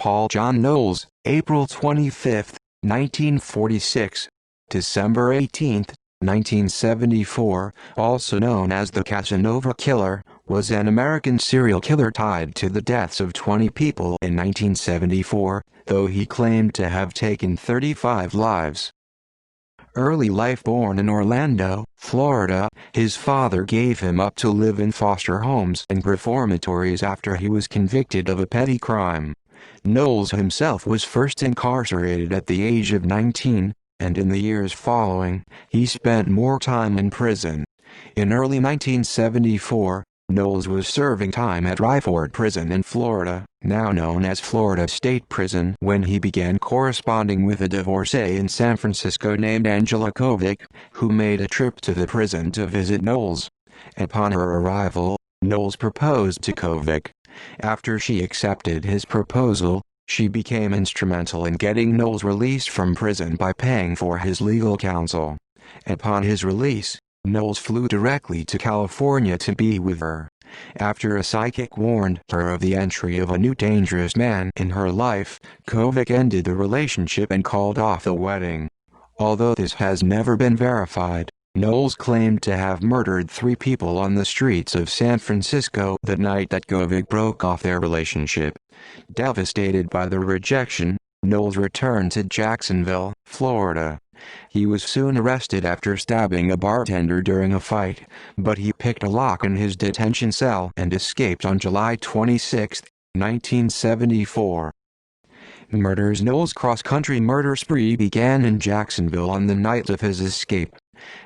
Paul John Knowles, April 25, 1946, December 18, 1974, also known as the Casanova Killer, was an American serial killer tied to the deaths of 20 people in 1974, though he claimed to have taken 35 lives. Early life: born in Orlando, Florida, his father gave him up to live in foster homes and reformatories after he was convicted of a petty crime. Knowles himself was first incarcerated at the age of 19, and in the years following, he spent more time in prison. In early 1974, Knowles was serving time at Ryford Prison in Florida, now known as Florida State Prison, when he began corresponding with a divorcee in San Francisco named Angela Kovic, who made a trip to the prison to visit Knowles. Upon her arrival, Knowles proposed to Kovic. After she accepted his proposal, she became instrumental in getting Knowles released from prison by paying for his legal counsel. Upon his release, Knowles flew directly to California to be with her. After a psychic warned her of the entry of a new dangerous man in her life, Kovic ended the relationship and called off the wedding. Although this has never been verified, Knowles claimed to have murdered 3 people on the streets of San Francisco the night that Kovic broke off their relationship. Devastated by the rejection, Knowles returned to Jacksonville, Florida. He was soon arrested after stabbing a bartender during a fight, but he picked a lock in his detention cell and escaped on July 26, 1974. Murders: Knowles' cross-country murder spree began in Jacksonville on the night of his escape.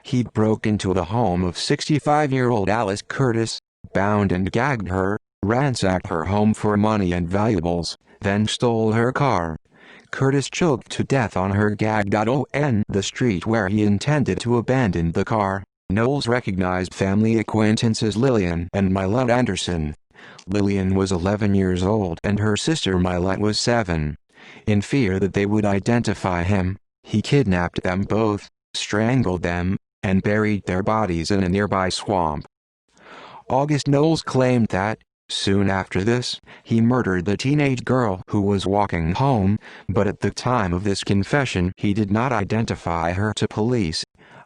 He broke into the home of 65-year-old Alice Curtis, bound and gagged her, ransacked her home for money and valuables, then stole her car. Curtis choked to death on her gagged on the street where he intended to abandon the car. Knowles recognized family acquaintances Lillian and Mylette Anderson. Lillian was 11 years old and her sister Mylette was 7. In fear that they would identify him, he kidnapped them both, strangled them, and buried their bodies in a nearby swamp. August: Knowles claimed that, soon after this, he murdered the teenage girl who was walking home, but at the time of this confession he did not identify her to police.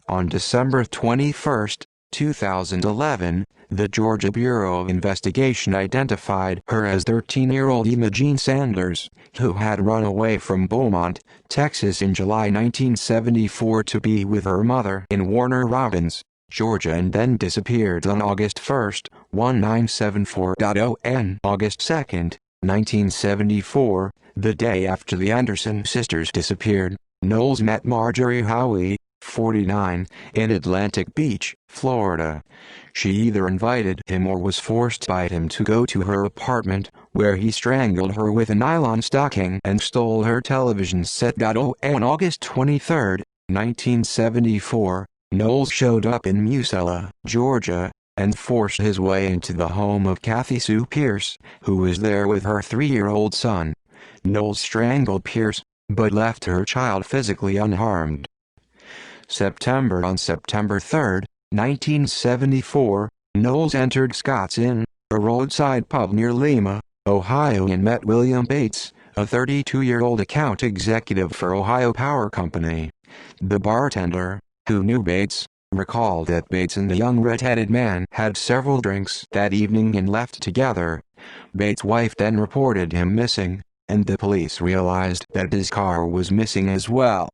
On December 21, 2011, the Georgia Bureau of Investigation identified her as 13-year-old Imogene Sanders, who had run away from Beaumont, Texas in July 1974 to be with her mother in Warner Robins, Georgia, and then disappeared on August 1, 1974. On August 2, 1974, the day after the Anderson sisters disappeared, Knowles met Marjorie Howie, 49, in Atlantic Beach, Florida. She either invited him or was forced by him to go to her apartment, where he strangled her with a nylon stocking and stole her television set. On August 23, 1974, Knowles showed up in Musella, Georgia, and forced his way into the home of Kathy Sue Pierce, who was there with her 3-year-old son. Knowles strangled Pierce, but left her child physically unharmed. On September 3, 1974, Knowles entered Scott's Inn, a roadside pub near Lima, Ohio, and met William Bates, a 32-year-old account executive for Ohio Power Company. The bartender, who knew Bates, recalled that Bates and the young red-headed man had several drinks that evening and left together. Bates' wife then reported him missing, and the police realized that his car was missing as well.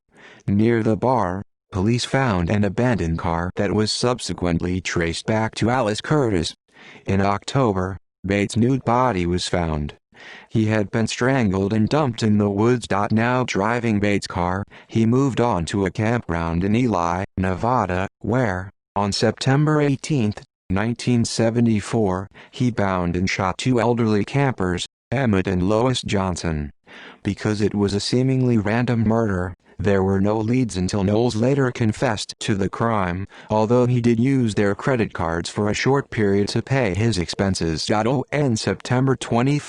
Near the bar, police found an abandoned car that was subsequently traced back to Alice Curtis. In October, Bates' nude body was found. He had been strangled and dumped in the woods. Now driving Bates' car, he moved on to a campground in Ely, Nevada, where, on September 18, 1974, he bound and shot 2 elderly campers, Emmett and Lois Johnson. Because it was a seemingly random murder, there were no leads until Knowles later confessed to the crime, although he did use their credit cards for a short period to pay his expenses. On September 21,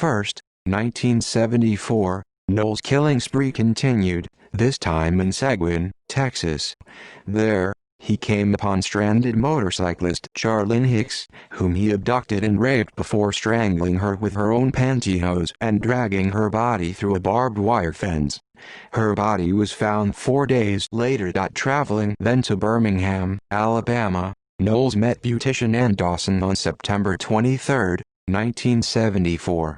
1974, Knowles' killing spree continued, this time in Seguin, Texas. There, He came upon stranded motorcyclist Charlene Hicks, whom he abducted and raped before strangling her with her own pantyhose and dragging her body through a barbed wire fence. Her body was found 4 days later. Traveling then to Birmingham, Alabama, Knowles met beautician Ann Dawson on September 23, 1974.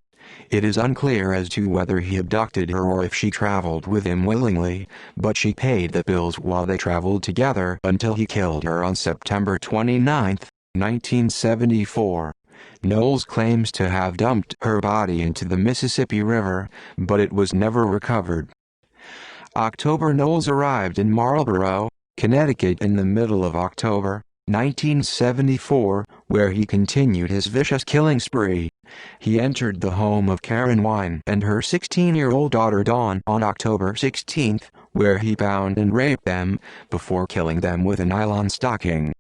It is unclear as to whether he abducted her or if she traveled with him willingly, but she paid the bills while they traveled together until he killed her on September 29, 1974. Knowles claims to have dumped her body into the Mississippi River, but it was never recovered. October. Knowles arrived in Marlborough, Connecticut in the middle of October 1974, where he continued his vicious killing spree. He entered the home of Karen Wine and her 16-year-old daughter Dawn on October 16, where he bound and raped them, before killing them with a nylon stocking.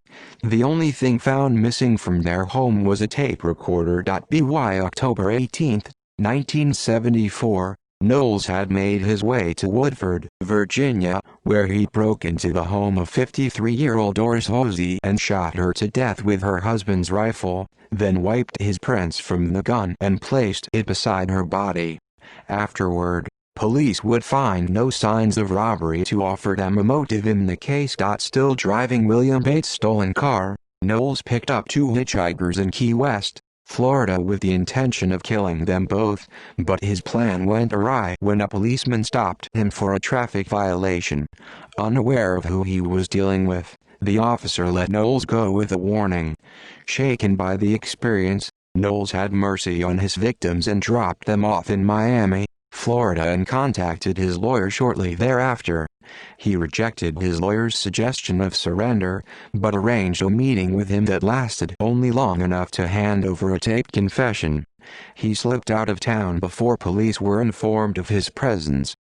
The only thing found missing from their home was a tape recorder. By October 18, 1974, Knowles had made his way to Woodford, Virginia, where he broke into the home of 53-year-old Doris Hosey and shot her to death with her husband's rifle, then wiped his prints from the gun and placed it beside her body. Afterward, police would find no signs of robbery to offer them a motive in the case. Still driving William Bates' stolen car, Knowles picked up 2 hitchhikers in Key West, Florida, with the intention of killing them both, but his plan went awry when a policeman stopped him for a traffic violation. Unaware of who he was dealing with, the officer let Knowles go with a warning. Shaken by the experience, Knowles had mercy on his victims and dropped them off in Miami, Florida, and contacted his lawyer shortly thereafter. He rejected his lawyer's suggestion of surrender, but arranged a meeting with him that lasted only long enough to hand over a taped confession. He slipped out of town before police were informed of his presence.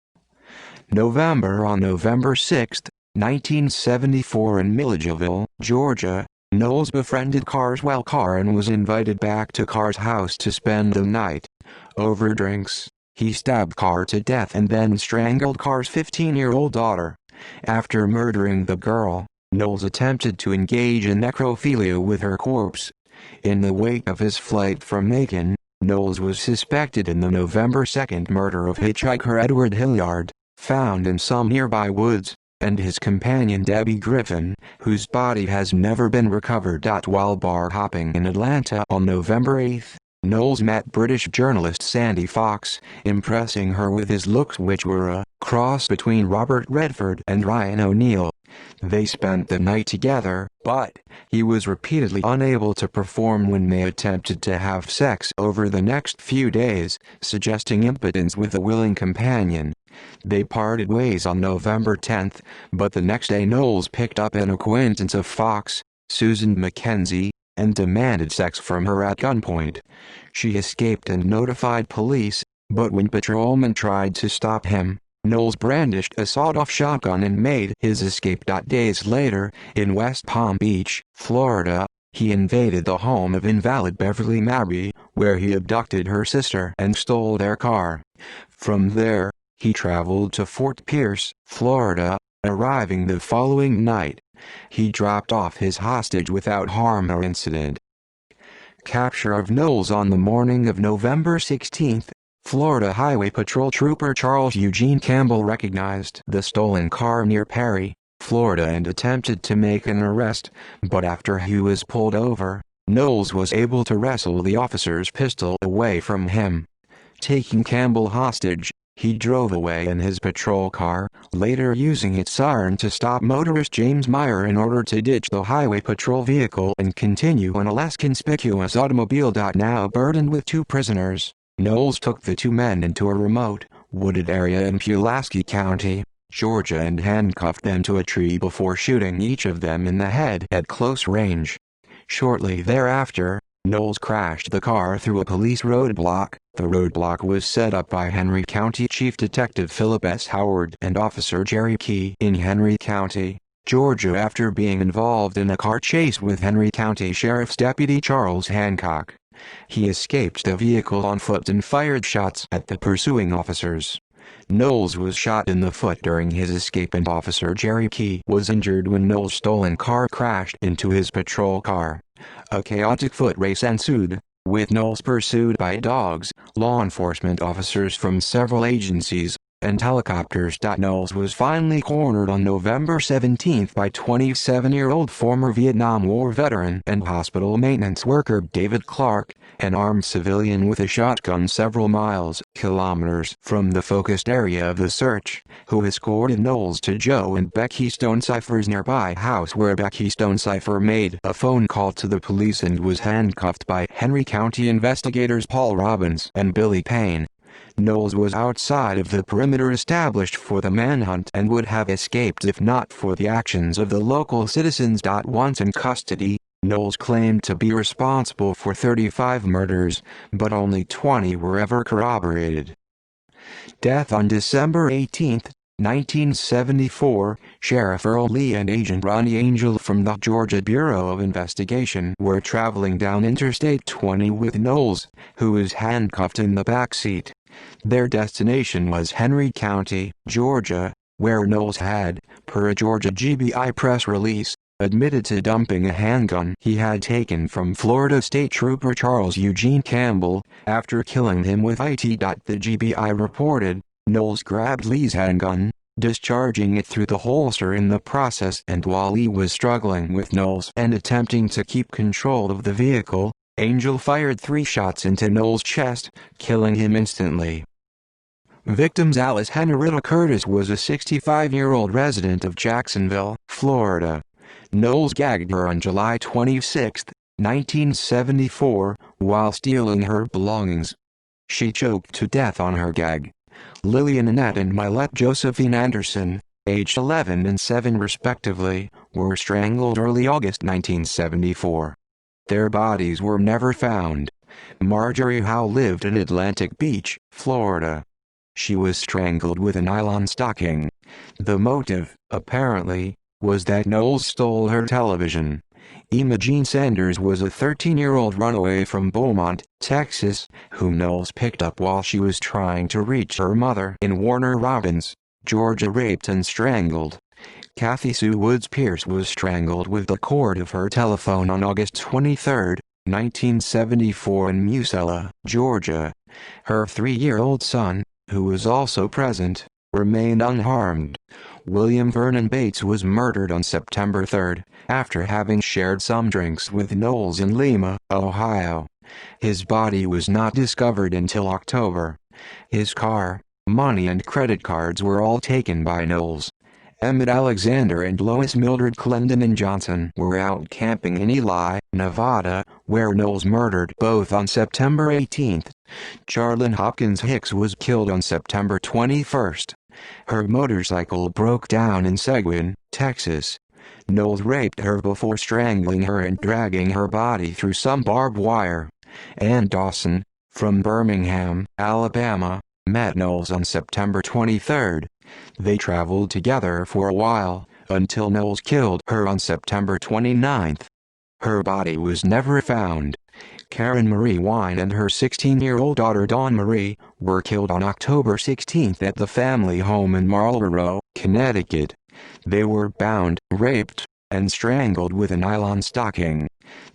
November. On November 6, 1974, in Milledgeville, Georgia, Knowles befriended Carswell Carr and was invited back to Carr's house to spend the night. Over drinks, he stabbed Carr to death and then strangled Carr's 15-year-old daughter. After murdering the girl, Knowles attempted to engage in necrophilia with her corpse. In the wake of his flight from Macon, Knowles was suspected in the November 2 murder of hitchhiker Edward Hilliard, found in some nearby woods, and his companion Debbie Griffin, whose body has never been recovered. While bar hopping in Atlanta on November 8, Knowles met British journalist Sandy Fox, impressing her with his looks, which were a cross between Robert Redford and Ryan O'Neal. They spent the night together, but he was repeatedly unable to perform when they attempted to have sex over the next few days, suggesting impotence with a willing companion. They parted ways on November 10, but the next day Knowles picked up an acquaintance of Fox, Susan Mackenzie, and demanded sex from her at gunpoint. She escaped and notified police, but when patrolmen tried to stop him, Knowles brandished a sawed-off shotgun and made his escape. Days later, in West Palm Beach, Florida, he invaded the home of invalid Beverly Mabry, where he abducted her sister and stole their car. From there, he traveled to Fort Pierce, Florida, arriving the following night. He dropped off his hostage without harm or incident. Capture of Knowles. On the morning of November 16, Florida Highway Patrol Trooper Charles Eugene Campbell recognized the stolen car near Perry, Florida, and attempted to make an arrest, but after he was pulled over, Knowles was able to wrestle the officer's pistol away from him. Taking Campbell hostage, he drove away in his patrol car, later using its siren to stop motorist James Meyer in order to ditch the highway patrol vehicle and continue on a less conspicuous automobile. Now burdened with 2 prisoners, Knowles took the 2 men into a remote, wooded area in Pulaski County, Georgia, and handcuffed them to a tree before shooting each of them in the head at close range. Shortly thereafter, Knowles crashed the car through a police roadblock. The roadblock was set up by Henry County Chief Detective Philip S. Howard and Officer Jerry Key in Henry County, Georgia, after being involved in a car chase with Henry County Sheriff's Deputy Charles Hancock. He escaped the vehicle on foot and fired shots at the pursuing officers. Knowles was shot in the foot during his escape and Officer Jerry Key was injured when Knowles' stolen car crashed into his patrol car. A chaotic foot race ensued, with Knowles pursued by dogs, law enforcement officers from several agencies, and helicopters. Knowles was finally cornered on November 17 by 27-year-old former Vietnam War veteran and hospital maintenance worker David Clark, an armed civilian with a shotgun several kilometers from the focused area of the search, who escorted Knowles to Joe and Becky Stonecipher's nearby house, where Becky Stonecipher made a phone call to the police and was handcuffed by Henry County investigators Paul Robbins and Billy Payne. Knowles was outside of the perimeter established for the manhunt and would have escaped if not for the actions of the local citizens. Once in custody, Knowles claimed to be responsible for 35 murders, but only 20 were ever corroborated. Death on December 18, 1974, Sheriff Earl Lee and Agent Ronnie Angel from the Georgia Bureau of Investigation were traveling down Interstate 20 with Knowles, who was handcuffed in the backseat. Their destination was Henry County, Georgia, where Knowles had, per a Georgia GBI press release, admitted to dumping a handgun he had taken from Florida State Trooper Charles Eugene Campbell, after killing him with it. The GBI reported, Knowles grabbed Lee's handgun, discharging it through the holster in the process, and while Lee was struggling with Knowles and attempting to keep control of the vehicle, Angel fired 3 shots into Knowles' chest, killing him instantly. Victims Alice Henrietta Curtis was a 65-year-old resident of Jacksonville, Florida. Knowles gagged her on July 26, 1974, while stealing her belongings. She choked to death on her gag. Lillian Annette and Mylette Josephine Anderson, aged 11 and 7 respectively, were strangled early August 1974. Their bodies were never found. Marjorie Howe lived in Atlantic Beach, Florida. She was strangled with a nylon stocking. The motive, apparently, was that Knowles stole her television. Imogene Sanders was a 13-year-old runaway from Beaumont, Texas, whom Knowles picked up while she was trying to reach her mother in Warner Robins, Georgia. Raped and strangled. Kathy Sue Woods Pierce was strangled with the cord of her telephone on August 23, 1974 in Musella, Georgia. Her 3-year-old son, who was also present, remained unharmed. William Vernon Bates was murdered on September 3, after having shared some drinks with Knowles in Lima, Ohio. His body was not discovered until October. His car, money and credit cards were all taken by Knowles. Emmett Alexander and Lois Mildred Clendenin Johnson were out camping in Ely, Nevada, where Knowles murdered both on September 18. Charlene Hopkins Hicks was killed on September 21. Her motorcycle broke down in Seguin, Texas. Knowles raped her before strangling her and dragging her body through some barbed wire. Ann Dawson, from Birmingham, Alabama, met Knowles on September 23. They traveled together for a while, until Knowles killed her on September 29. Her body was never found. Karen Marie Wine and her 16-year-old daughter Dawn Marie were killed on October 16 at the family home in Marlborough, Connecticut. They were bound, raped, and strangled with a nylon stocking.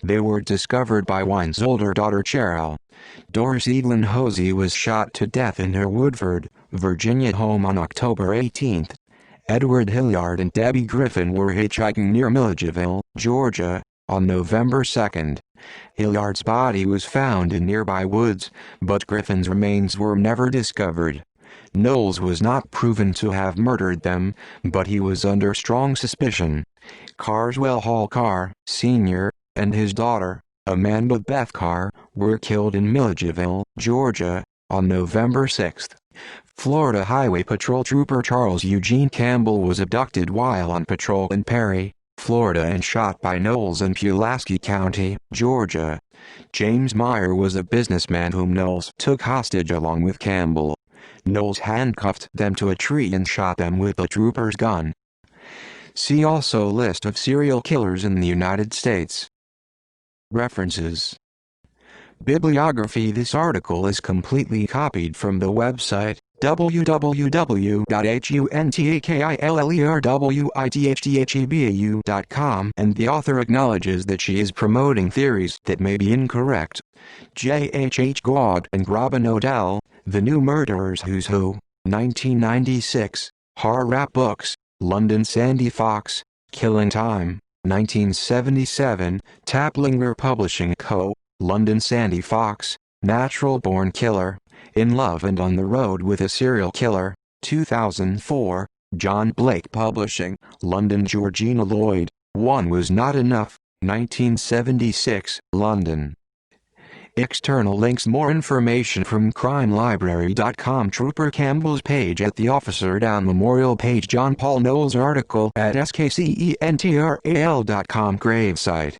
They were discovered by Wine's older daughter Cheryl. Doris Evelyn Hosey was shot to death in her Woodford, Virginia home on October 18. Edward Hilliard and Debbie Griffin were hitchhiking near Milledgeville, Georgia, on November 2. Hilliard's body was found in nearby woods, but Griffin's remains were never discovered. Knowles was not proven to have murdered them, but he was under strong suspicion. Carswell Hall Carr, Sr., and his daughter, Amanda Beth Carr, were killed in Milledgeville, Georgia, on November 6. Florida Highway Patrol Trooper Charles Eugene Campbell was abducted while on patrol in Perry, Florida and shot by Knowles in Pulaski County, Georgia. James Meyer was a businessman whom Knowles took hostage along with Campbell. Knowles handcuffed them to a tree and shot them with a trooper's gun. See also List of serial killers in the United States. References. Bibliography. This article is completely copied from the website www.huntakillerwiththebau.com, and the author acknowledges that she is promoting theories that may be incorrect. J.H.H. Gaud and Robin Odell, The New Murderers Who's Who, 1996, Harrap Books, London. Sandy Fox, Killing Time, 1977, Taplinger Publishing Co., London. Sandy Fox, Natural Born Killer, In Love and on the Road with a Serial Killer, 2004, John Blake Publishing, London. Georgina Lloyd, One Was Not Enough, 1976, London. External links. More information from crimelibrary.com. Trooper Campbell's page at the Officer Down Memorial page. John Paul Knowles article at skcentral.com. Gravesite